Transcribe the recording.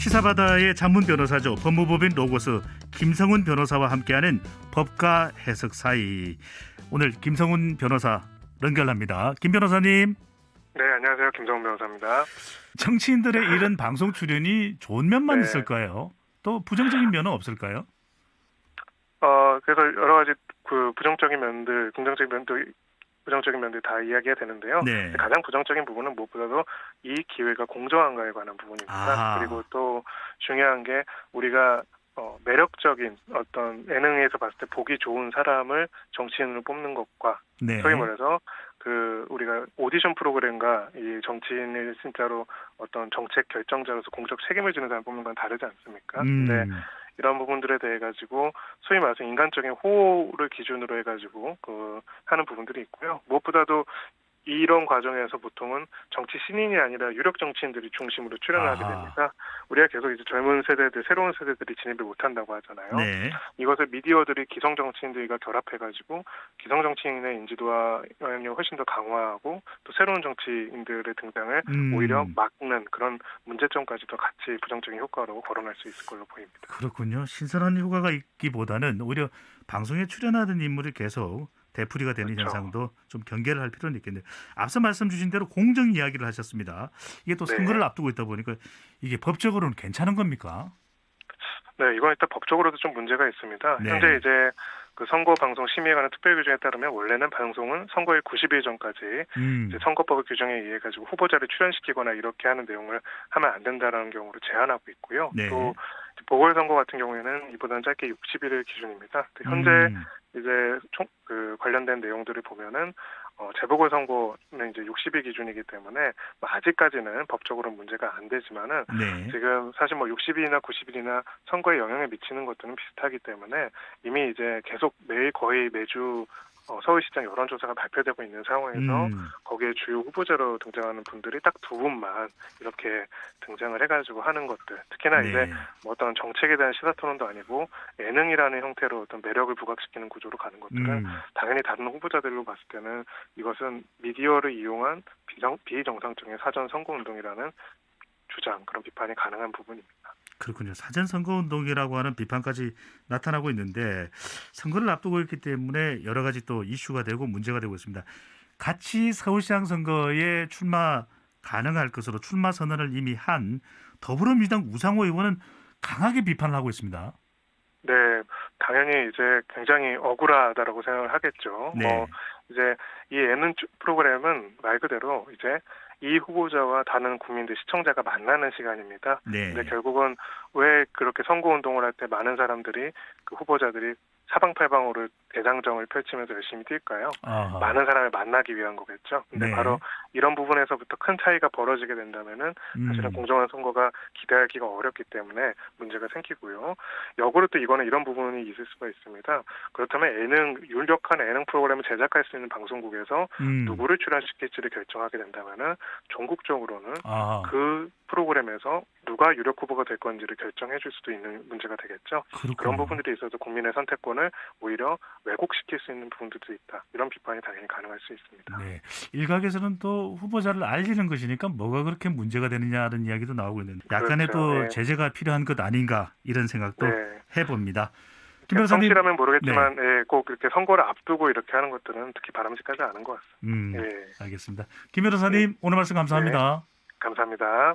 시사바다의 전문 변호사죠. 법무법인 로고스 김성훈 변호사와 함께하는 법과 해석 사이. 오늘 김성훈 변호사 연결합니다. 김 변호사님. 네, 안녕하세요. 김성훈 변호사입니다. 정치인들의 이런 방송 출연이 좋은 면만 네. 있을까요? 또 부정적인 면은 없을까요? 그래서 여러 가지 그 부정적인 면들, 긍정적인 면들, 부정적인 면들 다 이야기가 되는데요. 네. 가장 부정적인 부분은 무엇보다도 이 기회가 공정한가에 관한 부분입니다. 아. 그리고 또 중요한 게 우리가 매력적인 어떤 예능에서 봤을 때 보기 좋은 사람을 정치인으로 뽑는 것과 네. 소위 말해서 그 우리가 오디션 프로그램과 이 정치인을 진짜로 어떤 정책 결정자로서 공적 책임을 지는 사람 뽑는 건 다르지 않습니까? 근데 이런 부분들에 대해 가지고 소위 말해서 인간적인 호를 기준으로 해가지고 그 하는 부분들이 있고요. 무엇보다도 이런 과정에서 보통은 정치 신인이 아니라 유력 정치인들이 중심으로 출연을 하게 됩니다. 우리가 계속 이제 젊은 세대들, 새로운 세대들이 진입을 못한다고 하잖아요. 네. 이것을 미디어들이 기성 정치인들과 결합해가지고 기성 정치인의 인지도와 영향력을 훨씬 더 강화하고 또 새로운 정치인들의 등장을 오히려 막는 그런 문제점까지도 같이 부정적인 효과로 거론할 수 있을 걸로 보입니다. 그렇군요. 신선한 효과가 있기보다는 오히려 방송에 출연하던 인물이 계속 되풀이가 되는 그렇죠. 현상도 좀 경계를 할 필요는 있겠네요. 앞서 말씀 주신 대로 공정 이야기를 하셨습니다. 이게 또 선거를 앞두고 있다 보니까 이게 법적으로는 괜찮은 겁니까? 네, 이건 일단 법적으로도 좀 문제가 있습니다. 네. 현재 이제 그 선거 방송 심의에 관한 특별 규정에 따르면 원래는 방송은 선거일 90일 전까지 이제 선거법 규정에 의해 가지고 후보자를 출연시키거나 이렇게 하는 내용을 하면 안 된다라는 경우를 제한하고 있고요. 네. 또 보궐선거 같은 경우에는 이보다는 짧게 60일의 기준입니다. 현재 이제 그 관련된 내용들을 보면은 재보궐선거는 이제 60일 기준이기 때문에 아직까지는 법적으로 문제가 안 되지만은 네. 지금 사실 60일이나 90일이나 선거에 영향을 미치는 것들은 비슷하기 때문에 이미 이제 계속 거의 매주 서울시장 여론조사가 발표되고 있는 상황에서 거기에 주요 후보자로 등장하는 분들이 딱 두 분만 이렇게 등장을 해가지고 하는 것들, 특히나 네. 이제 어떤 정책에 대한 시사토론도 아니고 예능이라는 형태로 어떤 매력을 부각시키는 구조로 가는 것들은 당연히 다른 후보자들로 봤을 때는 이것은 미디어를 이용한 비정상적인 사전 선거운동이라는 주장, 그런 비판이 가능한 부분입니다. 그렇군요. 사전 선거운동이라고 하는 비판까지 나타나고 있는데 선거를 앞두고 있기 때문에 여러 가지 또 이슈가 되고 문제가 되고 있습니다. 같이 서울시장 선거에 출마 가능할 것으로 출마 선언을 이미 한 더불어민주당 우상호 의원은 강하게 비판을 하고 있습니다. 네, 당연히 이제 굉장히 억울하다라고 생각을 하겠죠. 네. 이제 이 예능 프로그램은 말 그대로 이제 이 후보자와 다른 국민들, 시청자가 만나는 시간입니다. 네. 근데 결국은 왜 그렇게 선거운동을 할 때 많은 사람들이 그 후보자들이 사방팔방으로 대장정을 펼치면서 열심히 뛸까요? 아하. 많은 사람을 만나기 위한 거겠죠. 근데 네. 바로 이런 부분에서부터 큰 차이가 벌어지게 된다면은 사실은 공정한 선거가 기대하기가 어렵기 때문에 문제가 생기고요. 역으로 또 이거는 이런 부분이 있을 수가 있습니다. 그렇다면 유력한 예능 프로그램을 제작할 수 있는 방송국에서 누구를 출연시킬지를 결정하게 된다면은 전국적으로는 그 프로그램에서 누가 유력 후보가 될 건지를 결정해 줄 수도 있는 문제가 되겠죠. 그렇군요. 그런 부분들이 있어서 국민의 선택권을 오히려 왜곡시킬 수 있는 부분들도 있다. 이런 비판이 당연히 가능할 수 있습니다. 네. 일각에서는 또 후보자를 알리는 것이니까 뭐가 그렇게 문제가 되느냐는 이야기도 나오고 있는데 약간의 그렇죠. 또 네. 제재가 필요한 것 아닌가 이런 생각도 네. 해봅니다. 김 변호사님. 성실하면 모르겠지만 꼭 이렇게 선거를 앞두고 이렇게 하는 것들은 특히 바람직하지 않은 것 같습니다. 알겠습니다. 김 변호사님 오늘 말씀 감사합니다. 네. 감사합니다.